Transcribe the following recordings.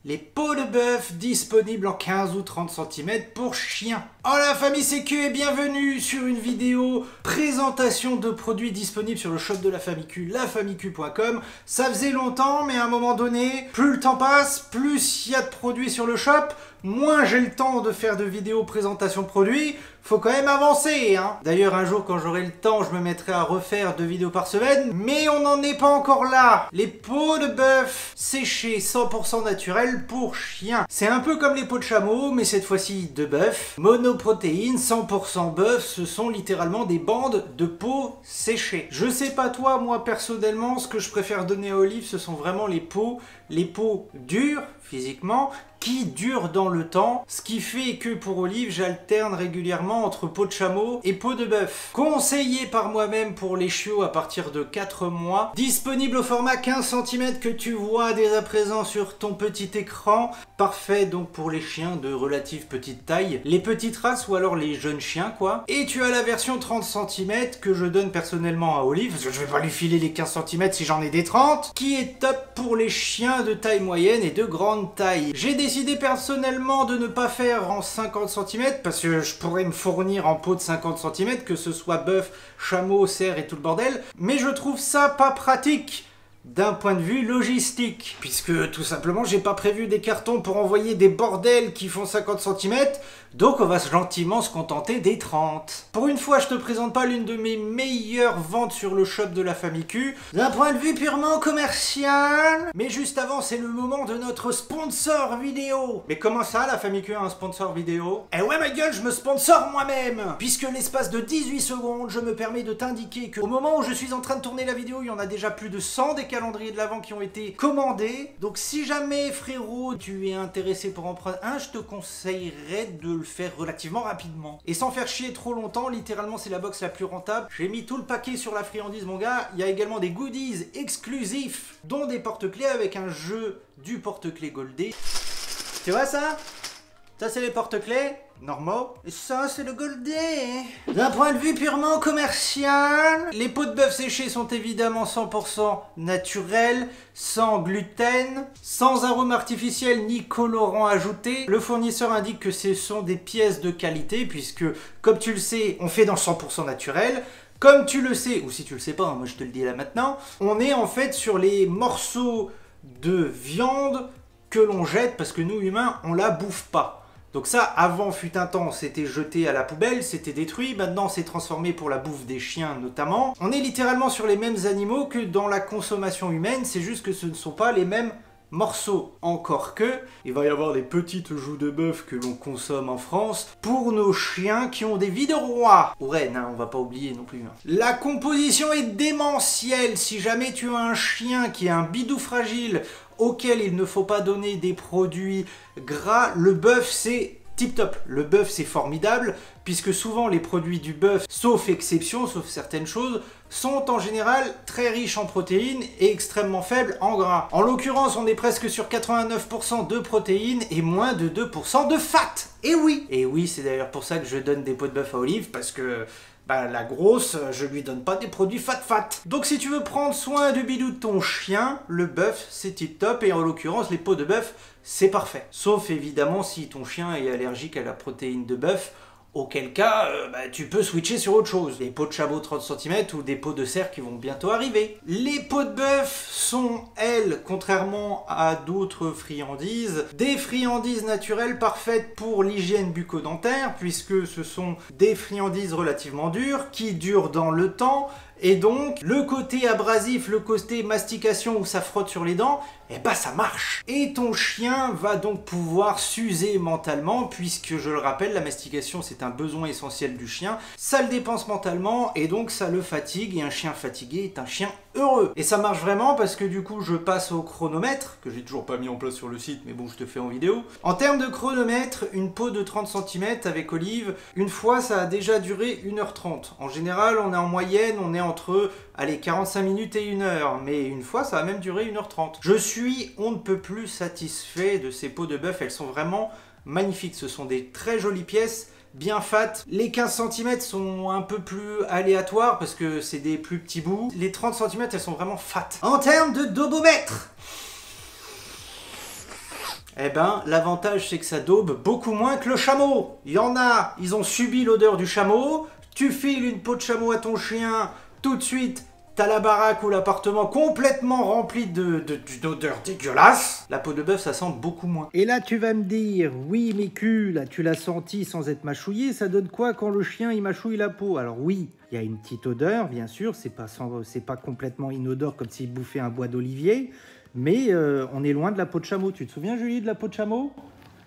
Les peaux de bœuf disponibles en 15 ou 30 cm pour chiens. Oh la famille CQ et bienvenue sur une vidéo présentation de produits disponibles sur le shop de la famille Q, lafamilleq.com. Ça faisait longtemps mais à un moment donné, plus le temps passe, plus il y a de produits sur le shop, moins j'ai le temps de faire de vidéos présentation de produits. Faut quand même avancer, hein. D'ailleurs, un jour, quand j'aurai le temps, je me mettrai à refaire 2 vidéos par semaine. Mais on n'en est pas encore là. Les peaux de bœuf séchées 100% naturelles pour chiens. C'est un peu comme les peaux de chameau, mais cette fois-ci de bœuf. Monoprotéines, 100% bœuf, ce sont littéralement des bandes de peau séchées. Je sais pas toi, moi personnellement, ce que je préfère donner à Olive, ce sont vraiment les peaux dures, physiquement, qui durent dans le temps, ce qui fait que pour Olive, j'alterne régulièrement entre peau de chameau et peau de bœuf. Conseillé par moi-même pour les chiots à partir de 4 mois, disponible au format 15 cm que tu vois dès à présent sur ton petit écran, parfait donc pour les chiens de relative petite taille, les petites races ou alors les jeunes chiens quoi. Et tu as la version 30 cm que je donne personnellement à Olive, parce que je vais pas lui filer les 15 cm si j'en ai des 30, qui est top pour les chiens de taille moyenne et de grande taille. J'ai décidé personnellement de ne pas faire en 50 cm parce que je pourrais me fournir en peau de 50 cm, que ce soit bœuf, chameau, cerf et tout le bordel, mais je trouve ça pas pratique d'un point de vue logistique, puisque tout simplement j'ai pas prévu des cartons pour envoyer des bordels qui font 50 cm, donc on va gentiment se contenter des 30. Pour une fois je te présente pas l'une de mes meilleures ventes sur le shop de la famille Q, d'un point de vue purement commercial, mais juste avant c'est le moment de notre sponsor vidéo. Mais comment ça la famille Q a un sponsor vidéo? Eh ouais ma gueule, je me sponsor moi-même, puisque l'espace de 18 secondes je me permets de t'indiquer qu'au moment où je suis en train de tourner la vidéo, il y en a déjà plus de 100 des calendriers de l'Avent qui ont été commandés. Donc si jamais frérot tu es intéressé pour en prendre un, je te conseillerais de le faire relativement rapidement. Et sans faire chier trop longtemps, littéralement c'est la box la plus rentable. J'ai mis tout le paquet sur la friandise mon gars. Il y a également des goodies exclusifs, dont des porte-clés avec un jeu du porte-clés Goldé. Tu vois ça? Ça c'est les porte-clés normaux. Et ça c'est le Goldé. D'un point de vue purement commercial, les peaux de bœuf séchées sont évidemment 100% naturelles, sans gluten, sans arôme artificiel ni colorant ajouté. Le fournisseur indique que ce sont des pièces de qualité puisque, comme tu le sais, on fait dans 100% naturel. Comme tu le sais, ou si tu le sais pas, hein, moi je te le dis là maintenant, on est en fait sur les morceaux de viande que l'on jette parce que nous humains, on la bouffe pas. Donc ça, avant fut un temps, c'était jeté à la poubelle, c'était détruit, maintenant c'est transformé pour la bouffe des chiens notamment. On est littéralement sur les mêmes animaux que dans la consommation humaine, c'est juste que ce ne sont pas les mêmes morceaux. Encore que, il va y avoir des petites joues de bœuf que l'on consomme en France pour nos chiens qui ont des vies de roi. Ou reine, hein, on va pas oublier non plus. Hein. La composition est démentielle. Si jamais tu as un chien qui a un bidou fragile auquel il ne faut pas donner des produits gras, le bœuf c'est tip top. Le bœuf c'est formidable puisque souvent les produits du bœuf, sauf exception, sauf certaines choses, sont en général très riches en protéines et extrêmement faibles en gras. En l'occurrence, on est presque sur 89% de protéines et moins de 2% de fat. Et oui, c'est d'ailleurs pour ça que je donne des peaux de bœuf à Olive, parce que la grosse, je lui donne pas des produits fat. Donc si tu veux prendre soin du bidou de ton chien, le bœuf c'est tip top et en l'occurrence les peaux de bœuf c'est parfait. Sauf évidemment si ton chien est allergique à la protéine de bœuf, auquel cas tu peux switcher sur autre chose. Des peaux de chameau 30 cm ou des peaux de cerf qui vont bientôt arriver. Les peaux de bœuf sont, elles, contrairement à d'autres friandises, des friandises naturelles parfaites pour l'hygiène bucco-dentaire, puisque ce sont des friandises relativement dures, qui durent dans le temps, et donc le côté abrasif, le côté mastication où ça frotte sur les dents, eh ben ça marche. Et ton chien va donc pouvoir s'user mentalement, puisque je le rappelle, la mastication c'est un besoin essentiel du chien, ça le dépense mentalement et donc ça le fatigue, et un chien fatigué est un chien heureux. Et ça marche vraiment parce que du coup je passe au chronomètre, que j'ai toujours pas mis en place sur le site mais bon je te fais en vidéo. En termes de chronomètre, une peau de 30 cm avec Olive, une fois ça a déjà duré 1h30. En général on est en moyenne, on est entre allez, 45 minutes et 1 heure, mais une fois ça a même duré 1h30. Je suis on ne peut plus satisfait de ces peaux de bœuf, elles sont vraiment magnifiques, ce sont des très jolies pièces, bien fat. Les 15 cm sont un peu plus aléatoires parce que c'est des plus petits bouts. Les 30 cm elles sont vraiment fat. En termes de dobomètre, Eh ben, l'avantage c'est que ça daube beaucoup moins que le chameau. Il y en a, ils ont subi l'odeur du chameau. Tu files une peau de chameau à ton chien, tout de suite, t'as la baraque ou l'appartement complètement rempli d'une odeur dégueulasse. La peau de bœuf, ça sent beaucoup moins. Et là, tu vas me dire, oui, Miku, là, tu l'as senti sans être mâchouillé, ça donne quoi quand le chien, il mâchouille la peau? Alors oui, il y a une petite odeur, bien sûr, c'est pas complètement inodore comme s'il bouffait un bois d'olivier, mais on est loin de la peau de chameau. Tu te souviens, Julie, de la peau de chameau?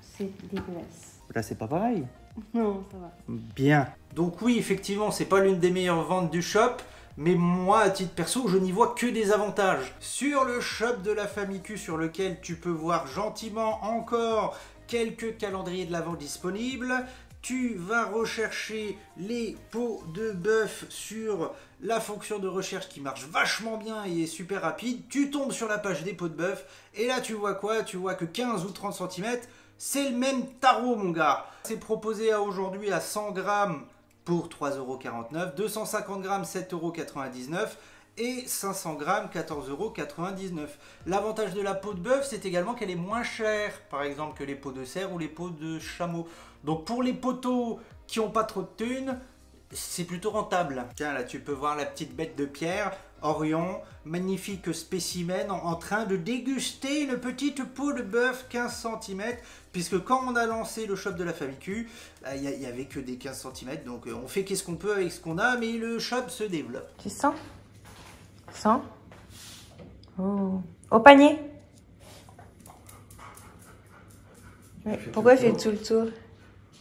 C'est dégueulasse. Là, c'est pas pareil. Non, ça va. Bien. Donc oui, effectivement, c'est pas l'une des meilleures ventes du shop, mais moi, à titre perso, je n'y vois que des avantages. Sur le shop de la Famicule, sur lequel tu peux voir gentiment encore quelques calendriers de l'Avent disponibles, tu vas rechercher les peaux de bœuf sur la fonction de recherche qui marche vachement bien et est super rapide. Tu tombes sur la page des peaux de bœuf et là tu vois quoi? Tu vois que 15 ou 30 cm, c'est le même tarot mon gars. C'est proposé à aujourd'hui à 100 grammes pour 3,49 €, 250 grammes 7,99 € et 500 grammes 14,99 €. L'avantage de la peau de bœuf, c'est également qu'elle est moins chère, par exemple que les peaux de cerf ou les peaux de chameau. Donc pour les poteaux qui n'ont pas trop de thunes, c'est plutôt rentable. Tiens, là tu peux voir la petite bête de pierre, Orion, magnifique spécimen en train de déguster une petite peau de bœuf 15 cm, puisque quand on a lancé le shop de la Famicule, il n'y avait que des 15 cm, donc on fait qu'est-ce qu'on peut avec ce qu'on a, mais le shop se développe. Tu sens? Sens? Oh. Au panier? Mais pourquoi il fait tout le tour?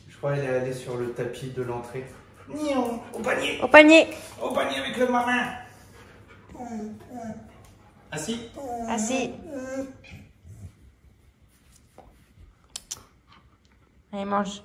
Je crois qu'elle est allée sur le tapis de l'entrée. Nion, au panier! Au panier! Au panier avec le marin! Assis? Assis. Allez, mange.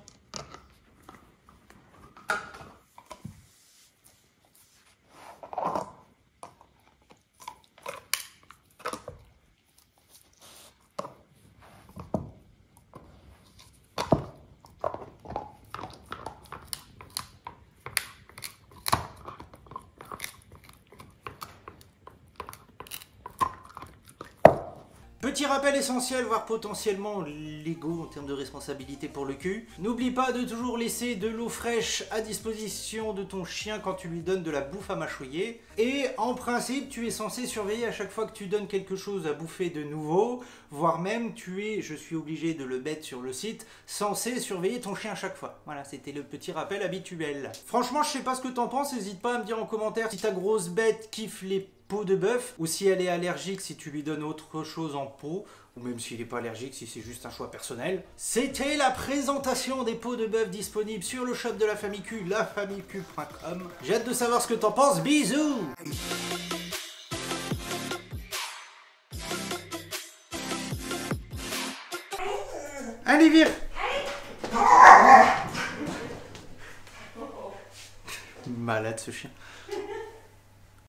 Petit rappel essentiel, voire potentiellement légaux en termes de responsabilité pour le cul. N'oublie pas de toujours laisser de l'eau fraîche à disposition de ton chien quand tu lui donnes de la bouffe à mâchouiller. Et en principe, tu es censé surveiller à chaque fois que tu donnes quelque chose à bouffer de nouveau, voire même tu es, je suis obligé de le mettre sur le site, censé surveiller ton chien à chaque fois. Voilà, c'était le petit rappel habituel. Franchement, je sais pas ce que t'en penses, n'hésite pas à me dire en commentaire si ta grosse bête kiffe les peau de bœuf, ou si elle est allergique, si tu lui donnes autre chose en peau, ou même s'il n'est pas allergique, si c'est juste un choix personnel. C'était la présentation des peaux de bœuf disponibles sur le shop de la Famicule, lafamicule.com. J'ai hâte de savoir ce que t'en penses, bisous! Allez, vire! Malade ce chien.